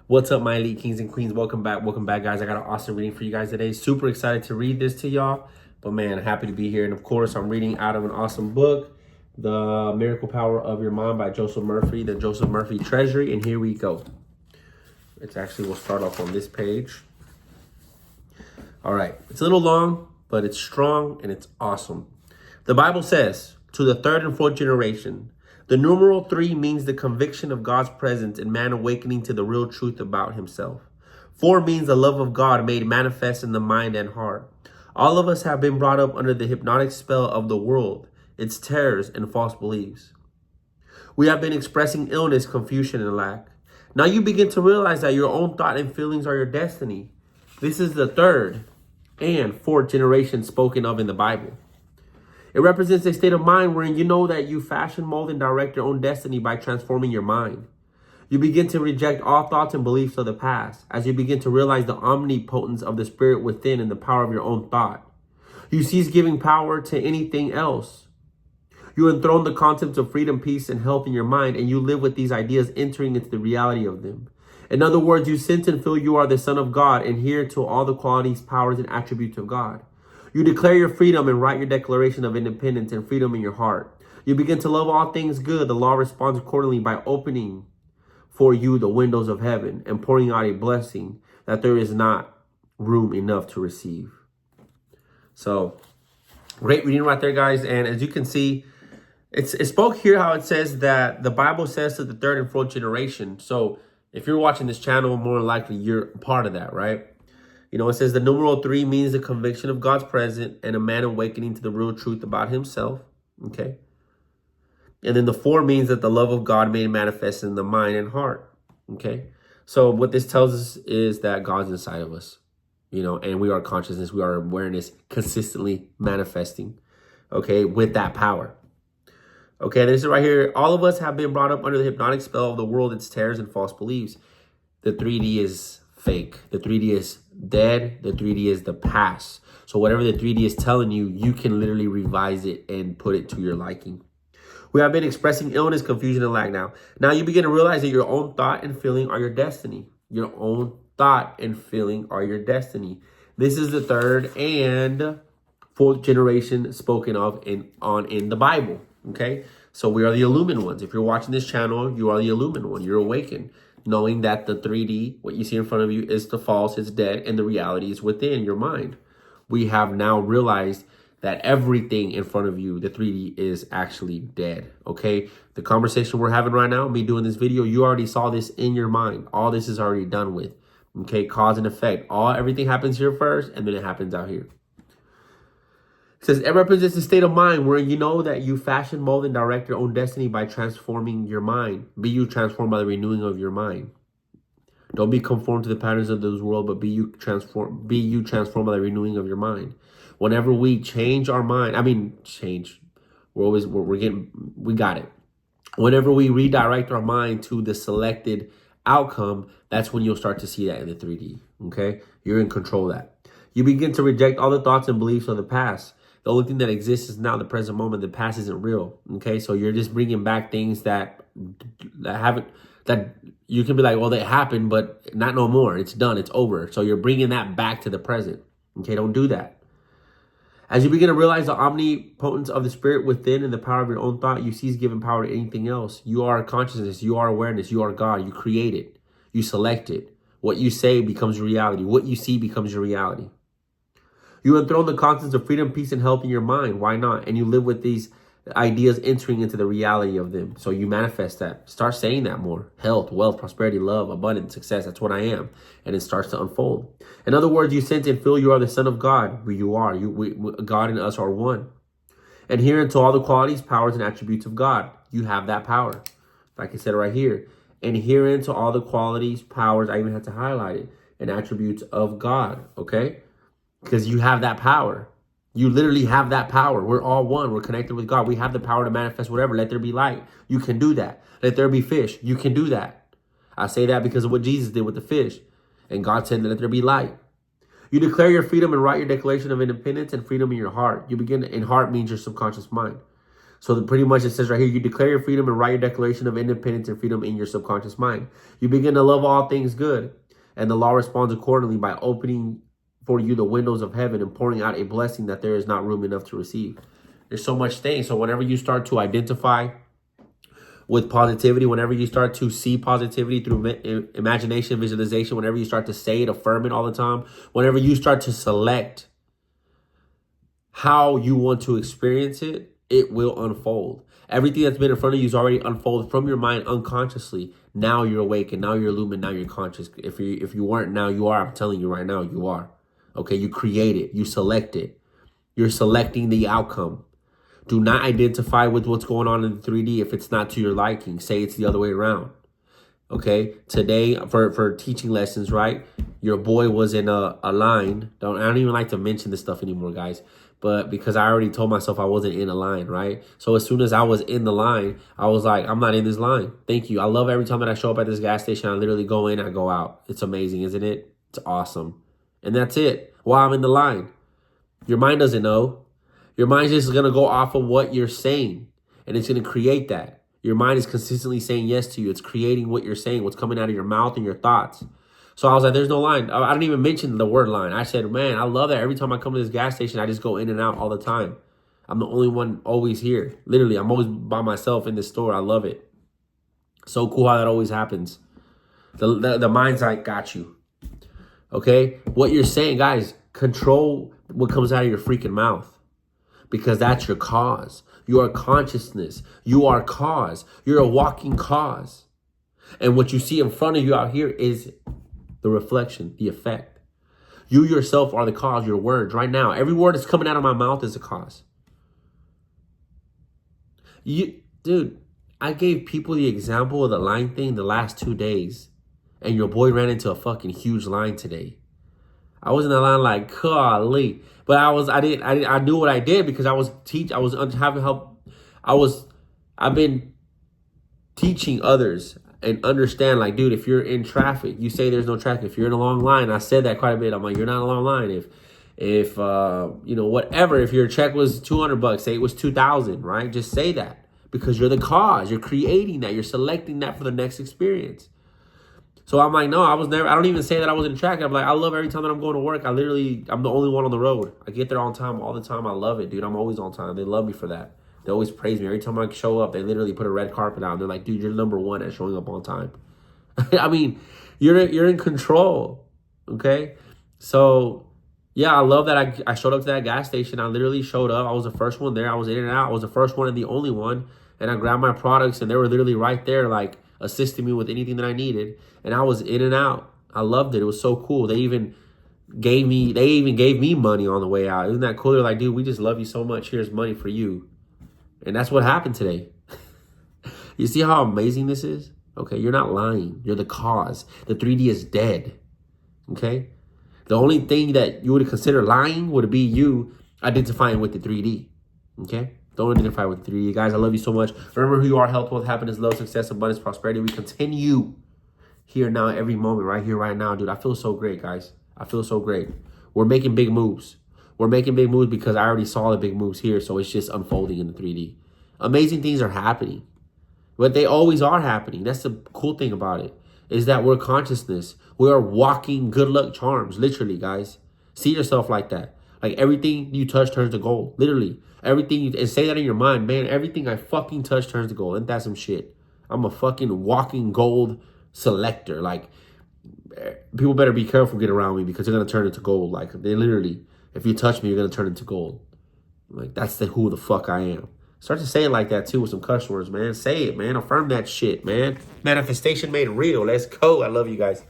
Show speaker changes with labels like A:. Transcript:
A: What's up, my elite kings and queens? Welcome back, guys. I got an awesome reading for you guys today. Super excited to read this to y'all, but man, happy to be here. And of course, I'm reading out of an awesome book, The Miracle Power of Your Mind by Joseph Murphy, the Joseph Murphy Treasury. And here we go. We'll start off on this page. All right, it's a little long, but it's strong and it's awesome. The Bible says, to the third and fourth generation, the numeral 3 means the conviction of God's presence in man awakening to the real truth about himself. 4 means the love of God made manifest in the mind and heart. All of us have been brought up under the hypnotic spell of the world, its terrors and false beliefs. We have been expressing illness, confusion, and lack. Now you begin to realize that your own thought and feelings are your destiny. This is the third and fourth generation spoken of in the Bible. It represents a state of mind wherein you know that you fashion, mold, and direct your own destiny by transforming your mind. You begin to reject all thoughts and beliefs of the past as you begin to realize the omnipotence of the spirit within and the power of your own thought. You cease giving power to anything else. You enthrone the concepts of freedom, peace, and health in your mind, and you live with these ideas entering into the reality of them. In other words, you sense and feel you are the Son of God and adhere to all the qualities, powers, and attributes of God. You declare your freedom and write your declaration of independence and freedom in your heart. You begin to love all things good. The law responds accordingly by opening for you the windows of heaven and pouring out a blessing that there is not room enough to receive. So, great reading right there, guys. And as you can see, it spoke here how it says that the Bible says to the third and fourth generation. So, if you're watching this channel, more than likely you're part of that, right? You know, it says the numeral 3 means the conviction of God's presence and a man awakening to the real truth about himself. Okay. And then the 4 means that the love of God made manifest in the mind and heart. Okay. So what this tells us is that God's inside of us, you know, and we are consciousness, we are awareness consistently manifesting, okay, with that power. Okay. This is right here. All of us have been brought up under the hypnotic spell of the world, its terrors and false beliefs. The 3D is fake. The 3D is dead. The 3D is the past. So whatever the 3D is telling you, you can literally revise it and put it to your liking. We have been expressing illness, confusion, and lack now. Now you begin to realize that your own thought and feeling are your destiny. Your own thought and feeling are your destiny. This is the third and fourth generation spoken of in the Bible. Okay, so we are the illumined ones. If you're watching this channel, you are the illumined one. You're awakened, knowing that the 3D, what you see in front of you, is the false, it's dead, and the reality is within your mind. We have now realized that everything in front of you, the 3D, is actually dead, okay? The conversation we're having right now, me doing this video, you already saw this in your mind. All this is already done with, okay? Cause and effect. Everything happens here first, and then it happens out here. It says, it represents a state of mind where you know that you fashion, mold, and direct your own destiny by transforming your mind. Be you transformed by the renewing of your mind. Don't be conformed to the patterns of this world, but be you transformed by the renewing of your mind. Whenever we change our mind, we got it. Whenever we redirect our mind to the selected outcome, that's when you'll start to see that in the 3D, okay? You're in control of that. You begin to reject all the thoughts and beliefs of the past. The only thing that exists is now the present moment. The past isn't real. Okay, so you're just bringing back things that you can be like, well, they happened, but not no more. It's done. It's over. So you're bringing that back to the present. Okay, don't do that. As you begin to realize the omnipotence of the spirit within and the power of your own thought, you cease giving power to anything else. You are consciousness. You are awareness. You are God. You create it. You select it. What you say becomes your reality. What you see becomes your reality. You enthrone the concepts of freedom, peace, and health in your mind. Why not? And you live with these ideas entering into the reality of them. So you manifest that. Start saying that more. Health, wealth, prosperity, love, abundance, success. That's what I am. And it starts to unfold. In other words, you sense and feel you are the Son of God. Who you are. God and us are one. Adherent to all the qualities, powers, and attributes of God. You have that power. Like I said right here. Adherent to all the qualities, powers. I even had to highlight it. And attributes of God. Okay? Because you have that power. You literally have that power. We're all one. We're connected with God. We have the power to manifest whatever. Let there be light. You can do that. Let there be fish. You can do that. I say that because of what Jesus did with the fish. And God said, let there be light. You declare your freedom and write your declaration of independence and freedom in your heart. You begin, and heart means your subconscious mind. So pretty much it says right here, you declare your freedom and write your declaration of independence and freedom in your subconscious mind. You begin to love all things good, and the law responds accordingly by opening for you the windows of heaven and pouring out a blessing that there is not room enough to receive. There's so much things. So whenever you start to identify with positivity, whenever you start to see positivity through imagination, visualization, whenever you start to say it, affirm it all the time, whenever you start to select how you want to experience it, it will unfold. Everything that's been in front of you is already unfolded from your mind unconsciously. Now you're awake and now you're illumined, now you're conscious. If you weren't, now you are. I'm telling you right now, you are. Okay, you create it, you select it. You're selecting the outcome. Do not identify with what's going on in the 3D if it's not to your liking. Say it's the other way around. Okay, today for teaching lessons, right? Your boy was in a line. I don't even like to mention this stuff anymore, guys. But because I already told myself I wasn't in a line, right? So as soon as I was in the line, I was like, I'm not in this line. Thank you. I love every time that I show up at this gas station. I literally go in, I go out. It's amazing, isn't it? It's awesome. And that's it. While I'm in the line. Your mind doesn't know. Your mind just is going to go off of what you're saying. And it's going to create that. Your mind is consistently saying yes to you. It's creating what you're saying, what's coming out of your mouth and your thoughts. So I was like, there's no line. I didn't even mention the word line. I said, man, I love that. Every time I come to this gas station, I just go in and out all the time. I'm the only one always here. Literally, I'm always by myself in this store. I love it. So cool how that always happens. The mind's like, got you. Okay? What you're saying, guys, control what comes out of your freaking mouth. Because that's your cause. You are consciousness. You are cause. You're a walking cause. And what you see in front of you out here is the reflection, the effect. You yourself are the cause, your words right now. Every word that's coming out of my mouth is a cause. Dude, I gave people the example of the line thing the last 2 days. And your boy ran into a fucking huge line today. I was in that line like, golly. But I knew what I did because I've been teaching others and understand, like, dude, if you're in traffic, you say there's no traffic. If you're in a long line, I said that quite a bit. I'm like, you're not in a long line. If whatever, if your check was $200, say it was 2,000, right? Just say that because you're the cause. You're creating that. You're selecting that for the next experience. So I'm like, no, I don't even say that I was in traffic. I'm like, I love every time that I'm going to work. I'm the only one on the road. I get there on time all the time. I love it, dude. I'm always on time. They love me for that. They always praise me. Every time I show up, they literally put a red carpet out. And they're like, dude, you're number one at showing up on time. I mean, you're in control, okay? So, yeah, I love that I showed up to that gas station. I literally showed up. I was the first one there. I was in and out. I was the first one and the only one. And I grabbed my products, and they were literally right there, like, assisting me with anything that I needed. And I was in and out. I loved it. It was so cool. They even gave me money on the way out. Isn't that cool? They're like, dude, we just love you so much. Here's money for you. And that's what happened today. You see how amazing this is? Okay, you're not lying. You're the cause. The 3D is dead. Okay? The only thing that you would consider lying would be you identifying with the 3D. Okay? Don't identify with the 3D. Guys, I love you so much. Remember who you are: health, wealth, happiness, love, success, abundance, prosperity. We continue here now, every moment, right here, right now. Dude, I feel so great, guys. I feel so great. We're making big moves. We're making big moves because I already saw the big moves here, so it's just unfolding in the 3D. Amazing things are happening. But they always are happening. That's the cool thing about it, is that we're consciousness. We are walking good luck charms, literally, guys. See yourself like that. Like everything you touch turns to gold, literally. Everything, and say that in your mind, man, everything I fucking touch turns to gold. Ain't that some shit? I'm a fucking walking gold selector. Like, people better be careful getting around me because they're going to turn into gold. Like, they literally, if you touch me, you're going to turn into gold. Like, that's who the fuck I am. Start to say it like that, too, with some cuss words, man. Say it, man. Affirm that shit, man. Manifestation made real. Let's go. I love you guys.